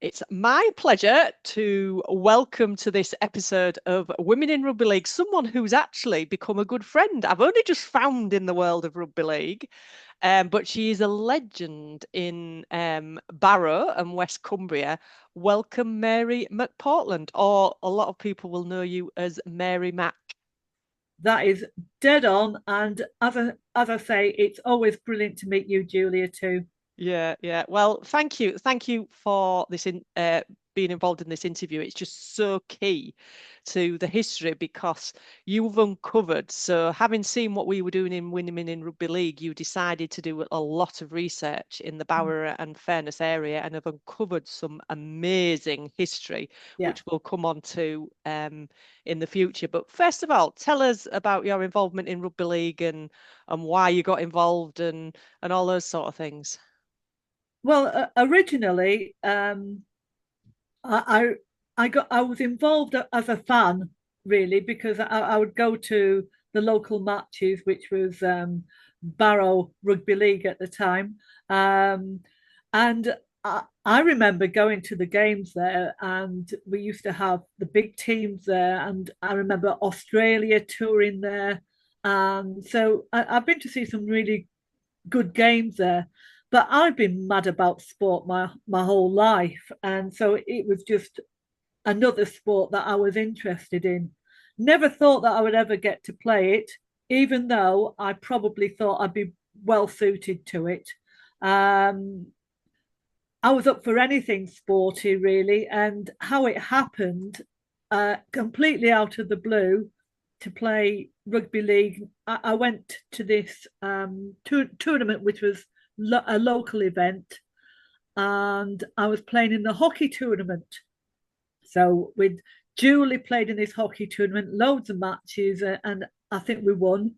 It's my pleasure to welcome to this episode of Women in Rugby League someone who's actually become a good friend. I've only just found in the world of rugby league, but she is a legend in Barrow and West Cumbria. Welcome, Mary McPortland, or a lot of people will know you as Mary Mac. That is dead on. And as I say, it's always brilliant to meet you, Julia, too. Yeah, yeah. Well, thank you for this being involved in this interview. It's just so key to the history because you've uncovered. So, having seen what we were doing in Women in Rugby League, you decided to do a lot of research in the Barrow and Fairness area and have uncovered some amazing history, Yeah. which we'll come on to in the future. But first of all, tell us about your involvement in Rugby League and why you got involved and all those sort of things. Well, originally, I I was involved as a fan, really, because I would go to the local matches, which was Barrow Rugby League at the time, and I remember going to the games there, and we used to have the big teams there, and I remember Australia touring there, and so I've been to see some really good games there. But I've been mad about sport my whole life, and so it was just another sport that I was interested in. Never thought that I would ever get to play it, even though I probably thought I'd be well suited to it. Um, I was up for anything sporty, really, and how it happened, completely out of the blue, to play rugby league. I went to this tournament, which was a local event, and I was playing in the hockey tournament. So we'd duly played in this hockey tournament, loads of matches, and I think we won.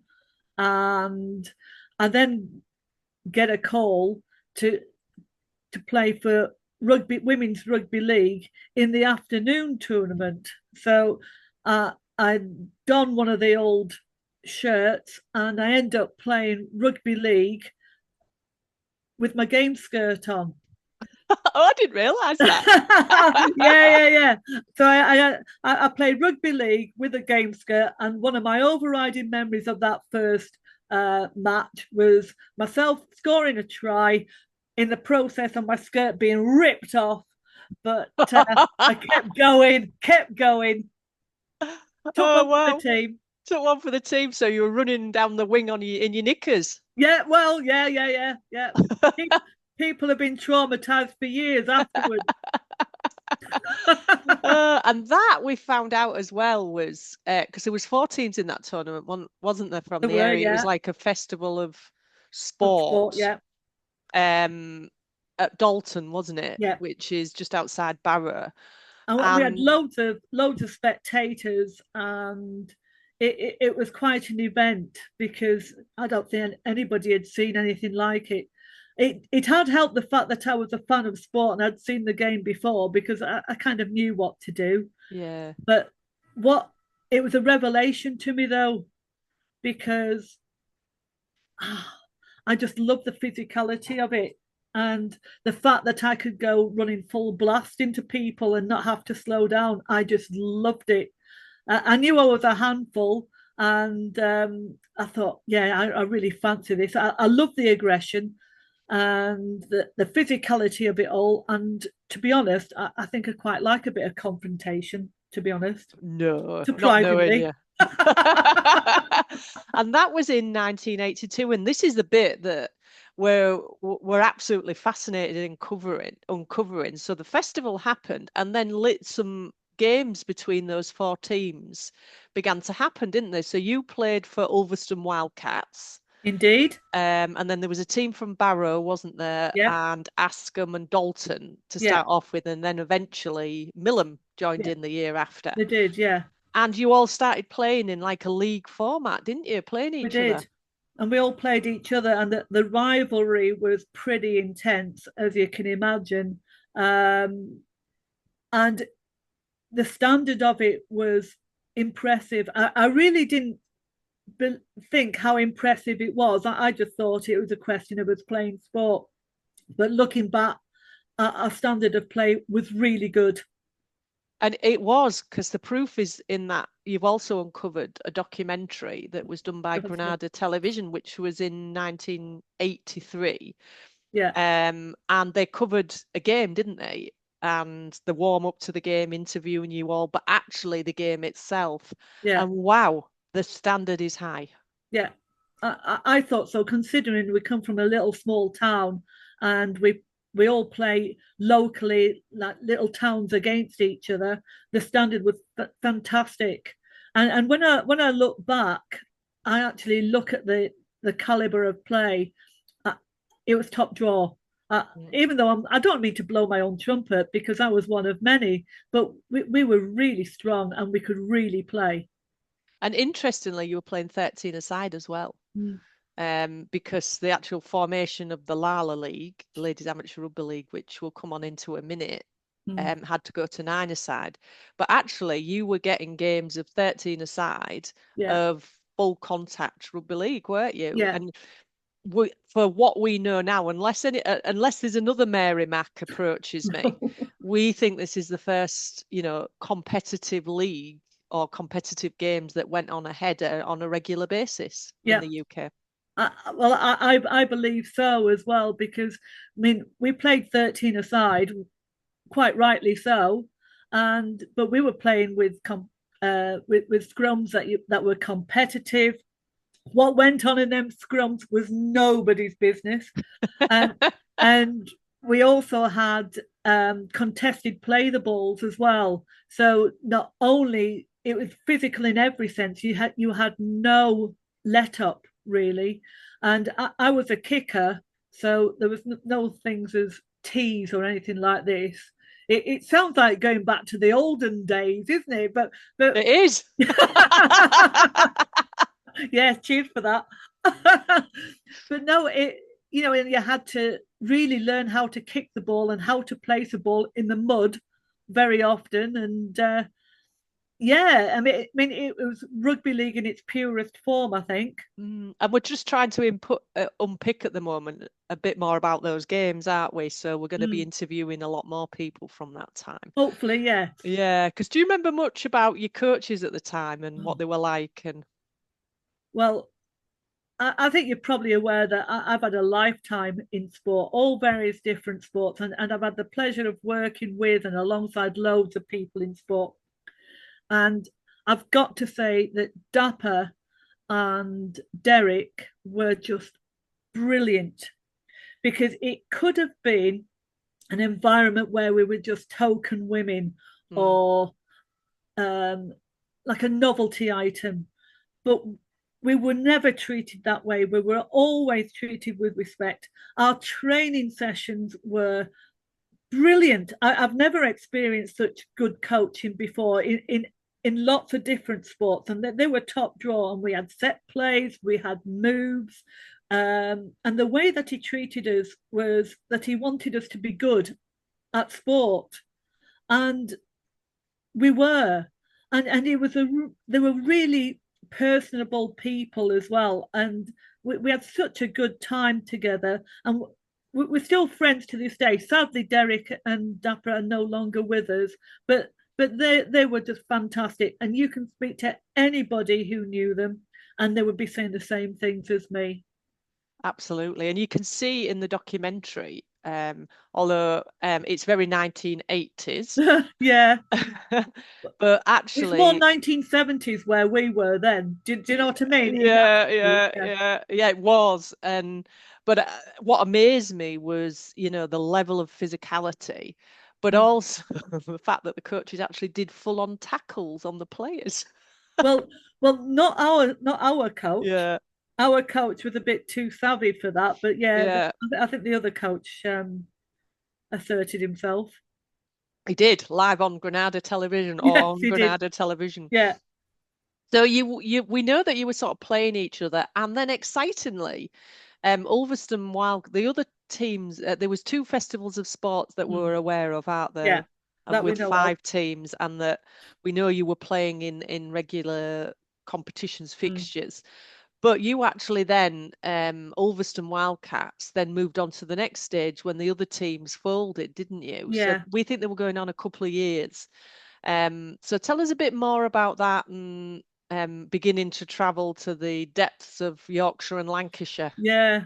And I then get a call to to play for rugby women's rugby league in the afternoon tournament. So I donned one of the old shirts and I end up playing rugby league with my game skirt on. Oh, I didn't realise that. Yeah. So I played rugby league with a game skirt, and one of my overriding memories of that first match was myself scoring a try in the process of my skirt being ripped off. But I kept going, took Oh one for the wow. team. Took one for the team, so you were running down the wing on your in your knickers. Yeah, well, yeah. People have been traumatized for years afterwards. And that we found out as well was because there was four teams in that tournament, wasn't there, from There the were, area? It was yeah, like a festival of of sport, sport yeah, um, at Dalton, wasn't it? yeah. Which is just outside Barrow. And we had And loads of spectators, and it was quite an event because I don't think anybody had seen anything like it. It had helped the fact that I was a fan of sport and I'd seen the game before because I kind of knew what to do. yeah, But what it was a revelation to me though, because I just love the physicality of it. And the fact that I could go running full blast into people and not have to slow down, I just loved it. I knew I was a handful, and I thought, yeah, I really fancy this. I love the aggression and the physicality of it all. And to be honest, I think I quite like a bit of confrontation, to be honest, no, not knowing surprisingly. you. And that was in 1982, and this is the bit that we're absolutely fascinated in uncovering. So the festival happened, and then lit some games between those four teams began to happen, didn't they? So you played for Ulverston Wildcats. Indeed. And then there was a team from Barrow, wasn't there? Yeah. And Askham and Dalton to Yeah. start off with, and then eventually Millom joined Yeah. in the year after. They did. Yeah. And you all started playing in like a league format, didn't you? Playing We each other. did. And we all played each other, and the rivalry was pretty intense, as you can imagine. And the standard of it was impressive. I really didn't think how impressive it was. I just thought it was a question of us playing sport. But looking back our standard of play was really good. And it was, because the proof is in that you've also uncovered a documentary that was done by Granada Television, which was in 1983. Yeah, And they covered a game, didn't they? And the warm up to the game, interviewing you all, but actually the game itself. yeah, And wow, the standard is high. yeah. I thought so, considering we come from a little small town and we all play locally, like little towns against each other. The standard was fantastic, and when I look back, I actually look at the caliber of play. Uh, it was top draw. Mm. Even though I don't mean to blow my own trumpet because I was one of many, but we were really strong and we could really play. And interestingly, you were playing 13 aside as well. Mm, Because the actual formation of the Lala League, Ladies Amateur Rugby League, which we'll come on into a minute, mm. had to go to 9 aside. But actually, you were getting games of 13 aside Yeah, of full contact rugby league, weren't you? yeah. And for what we know now, unless there's another Mary Mac approaches me, we think this is the first, competitive league or competitive games that went on ahead on a regular basis in Yeah. the UK. I believe so as well because I mean we played 13 aside, quite rightly so, and but we were playing with scrums that were competitive. What went on in them scrums was nobody's business, and and we also had contested play the balls as well. So not only it was physical in every sense, you had no let up really, and I was a kicker, so there was no things as tees or anything like this. It sounds like going back to the olden days, isn't it? But It is. yeah, cheers for that. But no, and you had to really learn how to kick the ball and how to place a ball in the mud very often. And yeah, I mean, it was rugby league in its purest form, I think. And we're just trying to unpick at the moment a bit more about those games, aren't we? So we're going to be Mm. interviewing a lot more people from that time. Hopefully, yeah. Yeah, because do you remember much about your coaches at the time and what they were like? And Well, I think you're probably aware that I've had a lifetime in sport, all various different sports, and I've had the pleasure of working with and alongside loads of people in sport. And I've got to say that Dapper and Derek were just brilliant because it could have been an environment where we were just token women mm, or um, like a novelty item, but we were never treated that way. We were always treated with respect. Our training sessions were brilliant. Have never experienced such good coaching before in lots of different sports, and they were top draw. And we had set plays, we had moves, and the way that he treated us was that he wanted us to be good at sport, and we were, and it was they were really personable people as well, and we had such a good time together, and we're still friends to this day. Sadly, Derek and Dapper are no longer with us, but they were just fantastic, and you can speak to anybody who knew them, and they would be saying the same things as me. absolutely. And you can see in the documentary, although it's very 1980s, Yeah, but it's more actually 1970s where we were then. Do you know what I mean? In that yeah, sense, yeah, yeah. yeah, yeah, it was. And but what amazed me was, the level of physicality, but Mm. also the fact that the coaches actually did full-on tackles on the players. Well, well, not our coach. Yeah, Our coach was a bit too savvy for that, but yeah, yeah, I think the other coach asserted himself. he did live on Granada television or Yes, on he did. Granada television. Yeah. So we know that you were sort of playing each other, and then excitingly, Ulverston, while the other teams, there was two festivals of sports that Mm. we're aware of, aren't Yeah, there? And that we with know of. 5 teams, and that we know you were playing in regular competitions Mm. fixtures. But you actually then, Ulverston Wildcats, then moved on to the next stage when the other teams folded, didn't you? So Yeah, we think they were going on a couple of years. So tell us a bit more about that and beginning to travel to the depths of Yorkshire and Lancashire. yeah.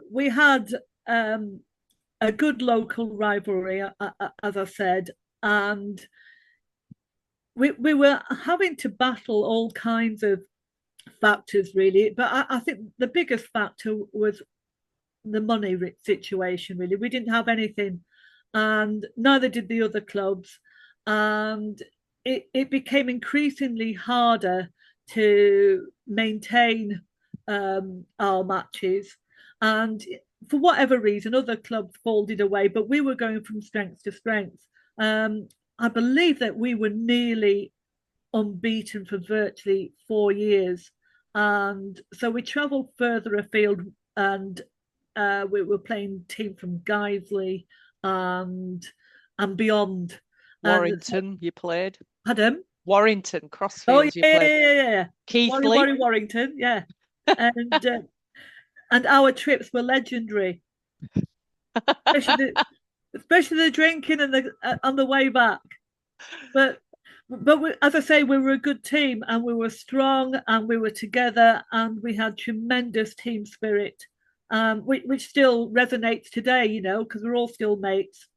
We had a good local rivalry, as I said, and we were having to battle all kinds of factors, really. But I think the biggest factor was the money situation, really. We didn't have anything, and neither did the other clubs. And it became increasingly harder to maintain our matches. And for whatever reason, other clubs folded away, but we were going from strength to strength. I believe that we were nearly unbeaten for virtually 4 years. And so we travelled further afield, and we were playing team from Guiseley and beyond. And Warrington, you played. Adam, Warrington, oh yeah, Crossfields, you yeah, played. yeah, yeah, yeah. Keighley. Warrington, yeah. And and our trips were legendary, especially especially the drinking and the on the way back. But as I say, we were a good team, and we were strong, and we were together, and we had tremendous team spirit, which still resonates today, because we're all still mates.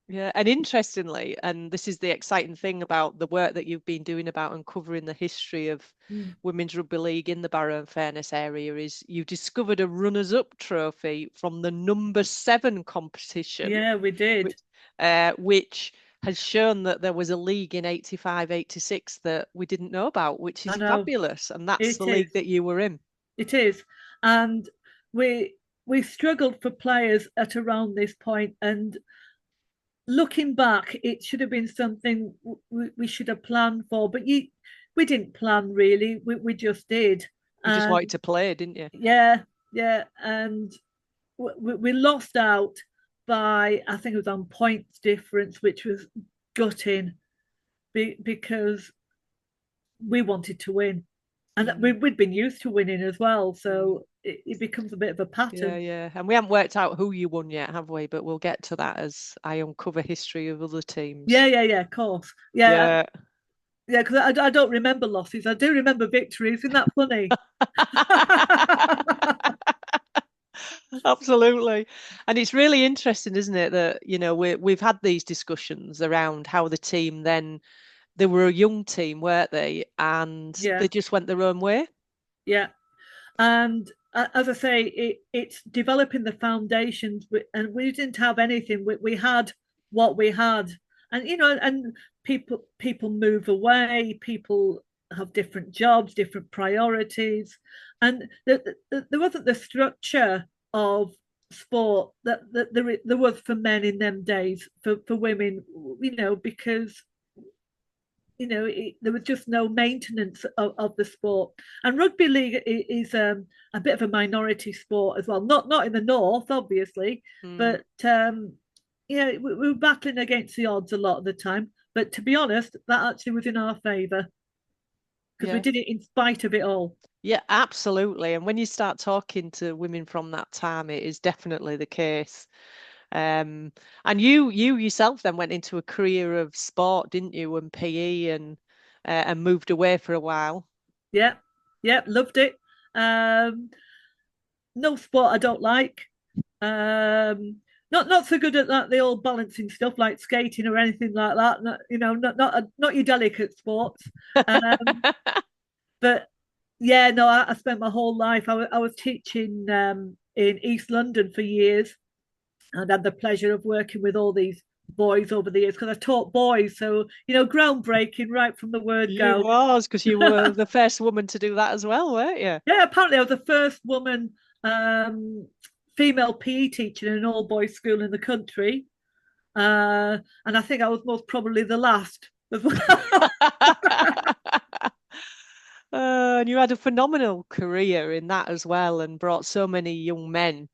Yeah, and interestingly, and this is the exciting thing about the work that you've been doing about uncovering the history of Mm. women's rugby league in the Barrow and Fairness area, is you discovered a runners-up trophy from the number 7 competition, Yeah, we did. which has shown that there was a league in 85, 86 that we didn't know about, which I is know fabulous. And that's the it is. league that you were in. It is, and we we struggled for players at around this point, and looking back, it should have been something we should have planned for, but we didn't plan really. We just did, You just and wanted to play, didn't you? yeah, yeah, and we lost out by, I think it was on points difference, which was gutting because we wanted to win, and Mm. we'd been used to winning as well, Mm. so it becomes a bit of a Yeah, pattern. yeah. And we haven't worked out who you won yet, have we? But we'll get to that as I uncover history of other teams. Yeah, yeah, yeah, of course. Yeah, Yeah. yeah, because I don't remember losses. I do remember victories. Isn't that funny? Absolutely. And it's really interesting, isn't it, that, we've had these discussions around how the team then, they were a young team, weren't they? And Yeah, they just went their own way. yeah. And as I say, it's developing the foundations, and we didn't have anything. We had what we had, and and people move away. People have different jobs, different priorities, and there wasn't the structure of sport that there was for men in them days for women. Because there was just no maintenance of the sport. And rugby league is a bit of a minority sport as well. Not in the north, obviously, Mm. but we were battling against the odds a lot of the time. But to be honest, that actually was in our favour because we Yeah. did it in spite of it all. Yeah, absolutely. And when you start talking to women from that time, it is definitely the case. Um, and you yourself then went into a career of sport, didn't you, and PE and moved away for a while. Yeah, yeah, loved it. Um, no sport I don't like. Not so good at that, the old balancing stuff like skating or anything like that. Not your delicate sports. Um, but yeah, no, I spent my whole life. I was teaching in East London for years, and had the pleasure of working with all these boys over the years because I taught boys. So groundbreaking right from the word You go. was because you were the first woman to do that as well, weren't you? Yeah, apparently I was the first woman um, female PE teacher in an all boys school in the country. And I think I was most probably the last as well. And you had a phenomenal career in that as well, and brought so many young men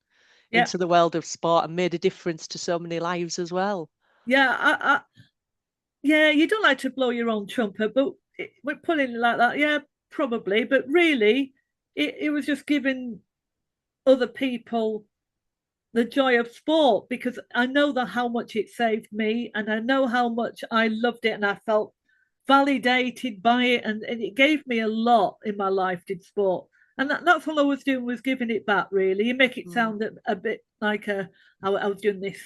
Yeah, into the world of sport and made a difference to so many lives as well. yeah, yeah. You don't like to blow your own trumpet, but we're putting it like that. Yeah, probably. But really, it was just giving other people the joy of sport, because I know that how much it saved me, and I know how much I loved it, and I felt validated by it, and it gave me a lot in my life, did sport. And that's all I was doing, was giving it back, really. You make it Mm. sound a bit like I was doing this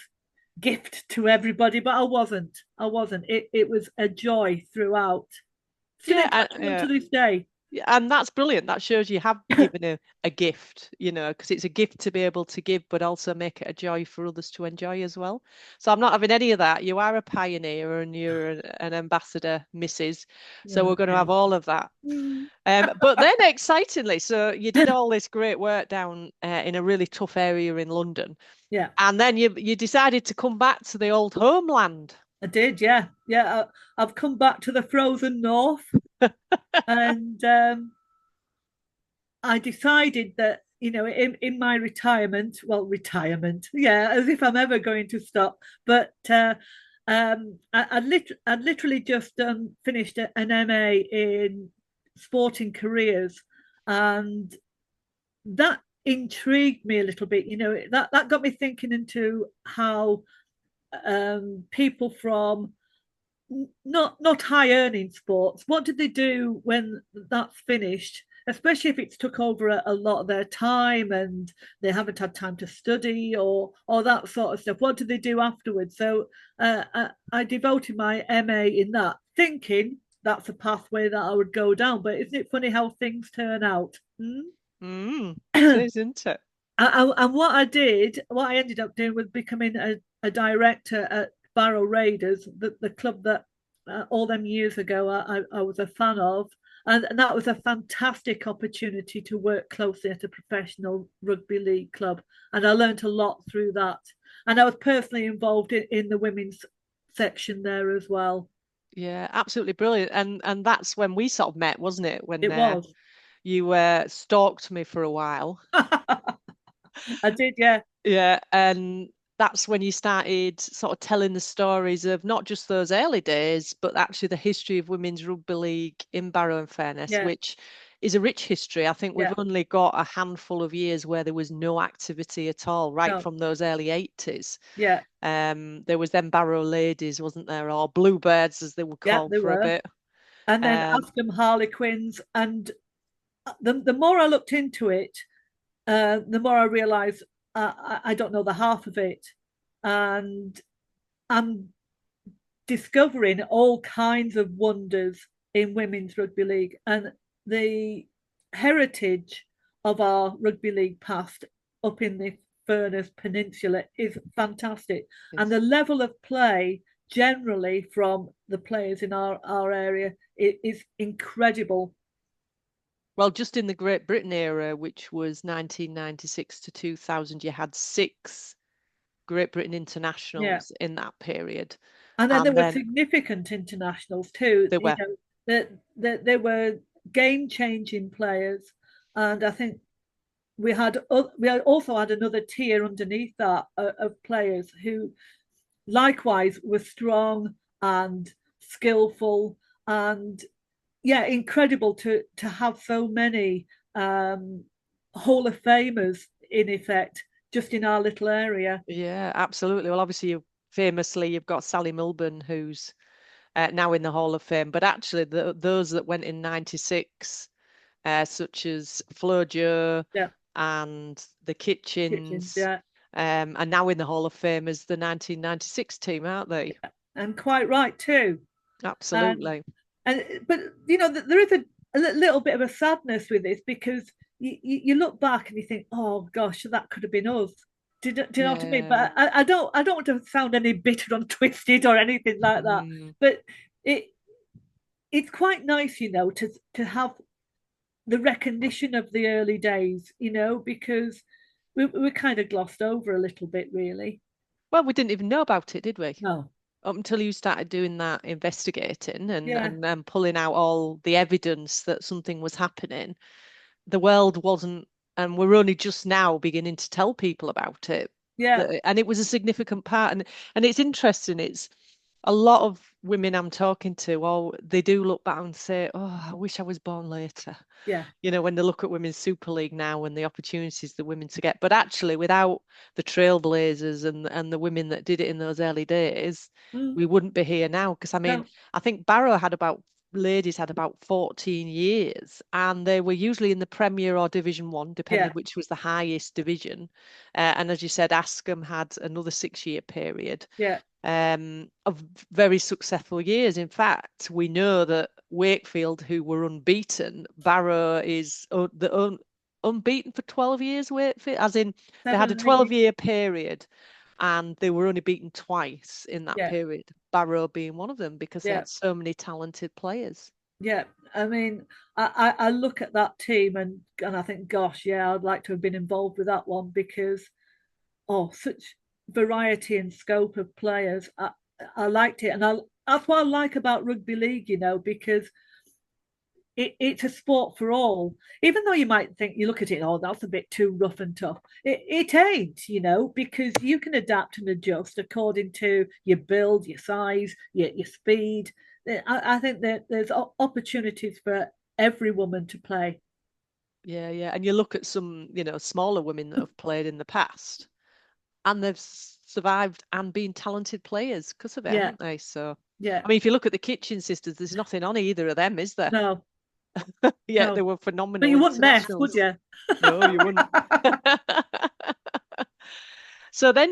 gift to everybody, but I wasn't. It was a joy throughout. Still in Yeah, touch with them to this day. yeah, and that's brilliant. That shows you have given a gift, because it's a gift to be able to give, but also make it a joy for others to enjoy as well. So I'm not having any of that. You are a pioneer and you're an ambassador, Mrs. So we're going to have Okay. all of that. Mm. But then excitingly, so you did all this great work down in a really tough area in London, Yeah, and then you decided to come back to the old homeland. I did. Yeah, yeah. I've come back to the frozen north, and I decided that, in my retirement, well, retirement, yeah, as if I'm ever going to stop. But I'd literally just finished an MA in sporting careers, and that intrigued me a little bit. That got me thinking into how people from not high earning sports, what did they do when that's finished, especially if it's took over a lot of their time and they haven't had time to study or that sort of stuff. What did they do afterwards? So I devoted my MA in that, thinking that's a pathway that I would go down. But isn't it funny how things turn out? It is, isn't it? And what I ended up doing was becoming a director at Barrow Raiders, the club that all them years ago I was a fan of. And that was a fantastic opportunity to work closely at a professional rugby league club. And I learned a lot through that. And I was personally involved in the women's section there as well. Yeah, absolutely brilliant. And that's when we sort of met, wasn't it? When It was. you stalked me for a while. I did, yeah. Yeah, and that's when you started sort of telling the stories of not just those early days, but actually the history of women's rugby league in Barrow, in fairness, Yeah, which is a rich history. I think we've yeah. only got a handful of years where there was no activity at all, right No, from those early 80s. yeah, There was then Barrow Ladies, wasn't there, or Bluebirds as they were yeah, called they for a were. bit. And then Um, Askham Harlequins. And the more I looked into it, the more I realised I don't know the half of it. And I'm discovering all kinds of wonders in women's rugby league, and the heritage of our rugby league past up in the Furness Peninsula is fantastic. And the level of play generally from the players in our area is incredible. Well, just in the Great Britain era, which was 1996 to 2000, you had six Great Britain Yeah. internationals in that period. And then there And were then significant internationals too. there were, That they were game changing players. And I think we also had another tier underneath that of players who likewise were strong and skillful, and yeah, incredible to have so many Hall of Famers in effect just in our little area. yeah, absolutely. Well, obviously, you've got Sally Milburn, who's now in the Hall of Fame, but actually, those that went in 96, such as Flo Jo Yeah, and the kitchens, Kitchens, yeah, are now in the Hall of Fame as the 1996 team, aren't they? and quite right too. And Absolutely. but there is a little bit of a sadness with this, because you look back and you think, oh gosh, that could have been us. Do you know what I mean? Yeah. But I don't want to sound any bitter or twisted or anything like that. Mm. But it it's quite nice, to have the recognition of the early days, because we kind of glossed over a little bit, really. Well, we didn't even know about it, did we? No. Up until you started doing that investigating and Yeah. pulling out all the evidence that something was happening, the world wasn't, and we're only just now beginning to tell people about it. Yeah. And it was a significant part. And it's interesting. a lot of women I'm talking to, oh, they do look back and say, oh, I wish I was born later. Yeah. When they look at Women's Super League now and the opportunities the women to get. But actually, without the trailblazers and the women that did it in those early days, Mm, we wouldn't be here now. Because I mean, no. I think Barrow had about ladies had about 14 years, and they were usually in the Premier or Division One, depending Yeah. which was the highest division. And as you said, Askham had another 6 year period Yeah. of very successful years. In fact, we know that Wakefield, who were unbeaten, Barrow is unbeaten for 12 years, Wakefield, as in they had a 7 years. 12-year period and they were only beaten twice in that Yeah. period, Barrow being one of them because they Yeah. had so many talented players. Yeah. I mean, I look at that team and I think, gosh, yeah, I'd like to have been involved with that one because such variety and scope of players. I liked it, and that's what I like about rugby league, because it's a sport for all. Even though you might think you look at it, oh, that's a bit too rough and tough. It ain't, because you can adapt and adjust according to your build, your size, your speed. I think that there's opportunities for every woman to play. Yeah, yeah. And you look at some, smaller women that have played in the past and they've survived and been talented players because of it, Yeah, haven't they? So, yeah. I mean, if you look at the Kitchen Sisters, there's nothing on either of them, is there? No, Yeah, they no. were But phenomenal you wouldn't mess, would internationals. you? No, you wouldn't. So then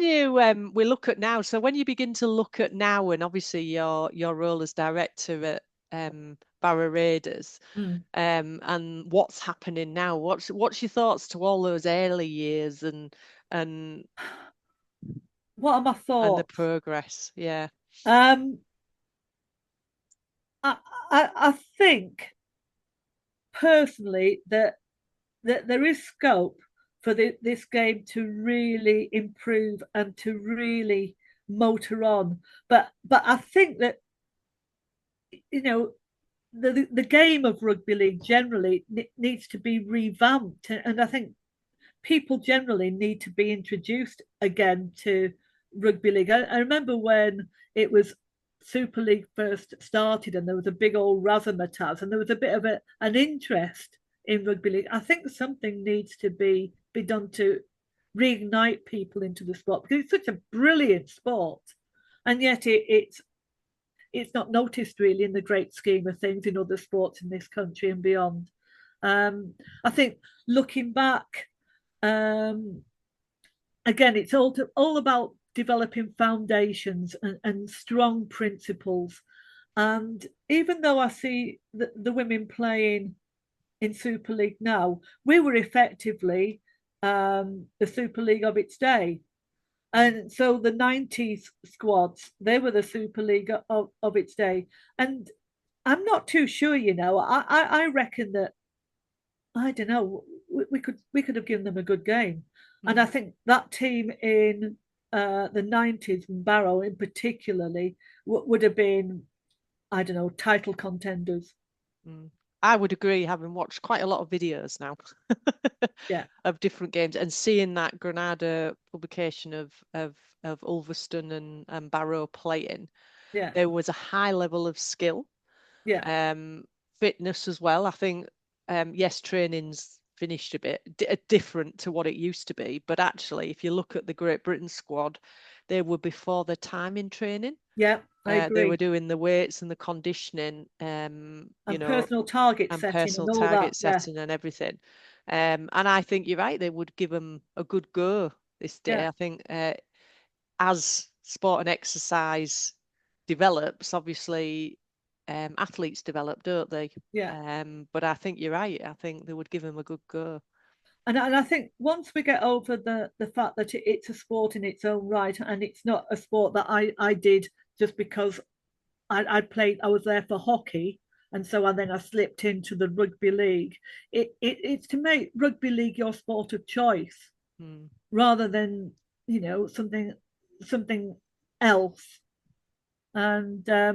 we look at now. So when you begin to look at now, and obviously your role as director at Barrow Raiders, Mm. and what's happening now, what's your thoughts to all those early years and What are my and the thoughts? progress? Yeah. Um, I, I think personally that there is scope for this game to really improve and to really motor on. But I think that you know the game of rugby league generally needs to be revamped, and I think people generally need to be introduced again to rugby league. I remember when it was Super League first started, and there was a big old razzmatazz, and there was a bit of an interest in rugby league. I think something needs to be done to reignite people into the sport because it's such a brilliant sport, and yet it's not noticed really in the great scheme of things in other sports in this country and beyond. I think looking back, um, again, it's all about developing foundations and strong principles. And even though I see the women playing in Super League now, we were effectively the Super League of its day. And so the 90s squads, they were the Super League of its day. And I'm not too sure, I reckon that I don't know. We could have given them a good game, and I Mm. think that team in the 90s and Barrow in particularly would have been, I don't know, title contenders. Mm. I would agree, having watched quite a lot of videos now Yeah, of different games and seeing that Granada publication of Ulverston and Barrow playing, yeah, there was a high level of skill, yeah, um, fitness as well. I think, yes, training's finished a bit different to what it used to be, but actually, if you look at the Great Britain squad, they were before their time in training. yeah. I They were agree. doing the weights and the conditioning, And personal target and setting and personal all that. target Yeah, setting and everything. And I think you're right, they would give them a good go this day. yeah, I think as sport and exercise develops, obviously athletes develop, don't they? yeah. But I think you're right. I think they would give them a good go. And I think once we get over the fact that it's a sport in its own right, and it's not a sport that I did just because I was there for hockey, and so and then I slipped into the rugby league. It's to make rugby league your sport of choice Hmm. rather than something else. And I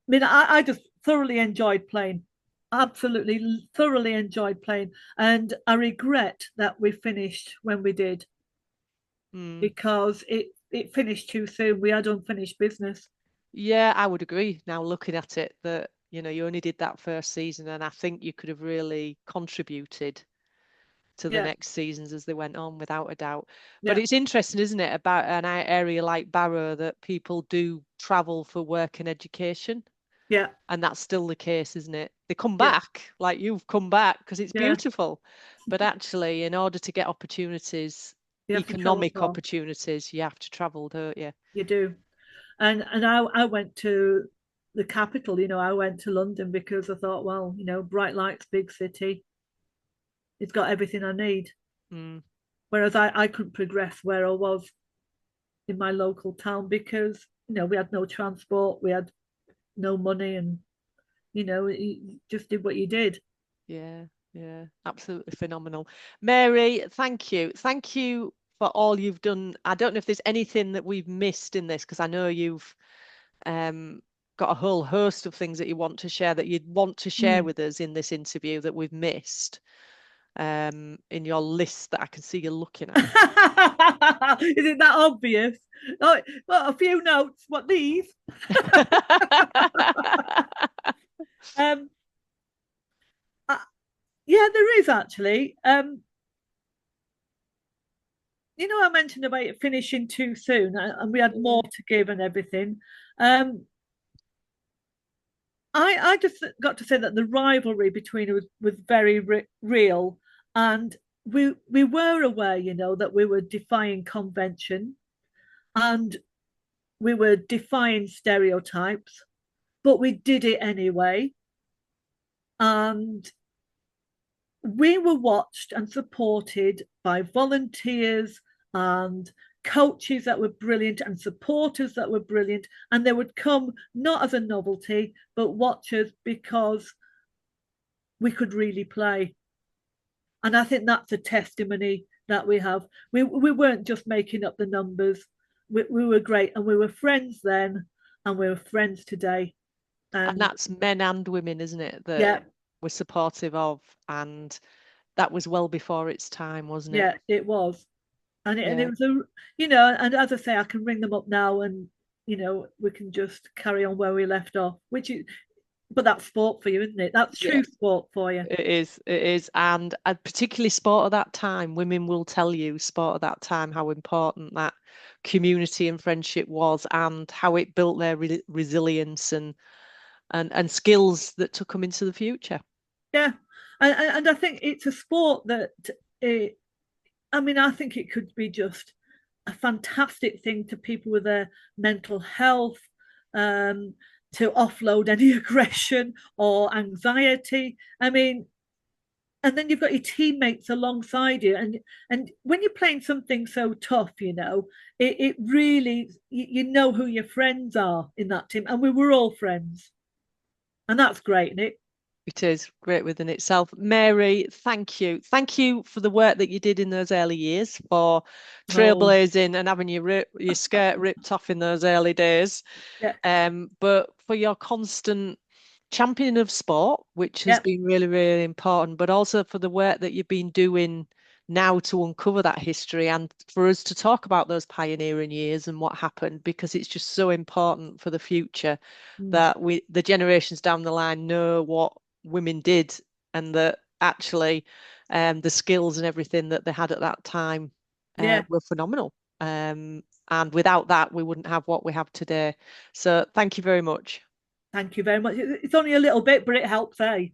mean, I just thoroughly enjoyed playing, absolutely thoroughly enjoyed playing, and I regret that we finished when we did Hmm. because it finished too soon. We had unfinished business. Yeah, I would agree now looking at it that, you only did that first season, and I think you could have really contributed to the Yeah, next seasons as they went on, without a doubt. But yeah, it's interesting, isn't it, about an area like Barrow that people do travel for work and education. yeah, And that's still the case, isn't it? They come yeah, back, like you've come back, because it's yeah. beautiful. But actually, in order to get opportunities, You have to travel economic far. opportunities, you have to travel, don't you? You do. And I went to the capital. I went to London because I thought, well, bright lights, big city. It's got everything I need. Mm, Whereas I couldn't progress where I was in my local town because we had no transport, we had no money, and you just did what you did. yeah, yeah, absolutely phenomenal. Mary, thank you. Thank you for all you've done. I don't know if there's anything that we've missed in this, because I know you've um, got a whole host of things that you want to share, that you'd want to share Mm. with us in this interview that we've missed in your list that I can see you looking at. Is it that obvious? Oh, well, a few notes. What these? Um, uh, yeah, there is actually. I mentioned about it finishing too soon, and we had more Yeah. to give and everything. Um, I just got to say that the rivalry between us was very real, and we were aware, that we were defying convention and we were defying stereotypes, but we did it anyway, and we were watched and supported by volunteers and coaches that were brilliant and supporters that were brilliant, and they would come not as a novelty but watch us because we could really play. And I think that's a testimony that we have. We weren't just making up the numbers. We were great, and we were friends then, and we were friends today. And And that's men and women, isn't it, that yeah, we're supportive of. And that was well before its time, wasn't it? yeah, it was. And it Yeah. was and as I say, I can ring them up now, and we can just carry on where we left off. But that's sport for you, isn't it? That's Yeah. true sport for you. It is, it is. And particularly sport at that time, women will tell you sport at that time how important that community and friendship was, and how it built their resilience and skills that took them into the future. Yeah, and I think it's a sport that it, I mean, I think it could be just a fantastic thing to people with their mental health, um, to offload any aggression or anxiety. I mean, and then you've got your teammates alongside you, and when you're playing something so tough, it really you know who your friends are in that team, and we were all friends, and that's great, isn't it? It is great within itself. Mary, thank you. Thank you for the work that you did in those early years, for Oh, trailblazing and having your skirt ripped off in those early days. yeah, But for your constant championing of sport, which has yeah, been really, really important, but also for the work that you've been doing now to uncover that history, and for us to talk about those pioneering years and what happened, because it's just so important for the future mm, that the generations down the line know what women did, and that actually the skills and everything that they had at that time yeah. were phenomenal. And without that, we wouldn't have what we have today. So thank you very much. Thank you very much. It's only a little bit, but it helps, eh?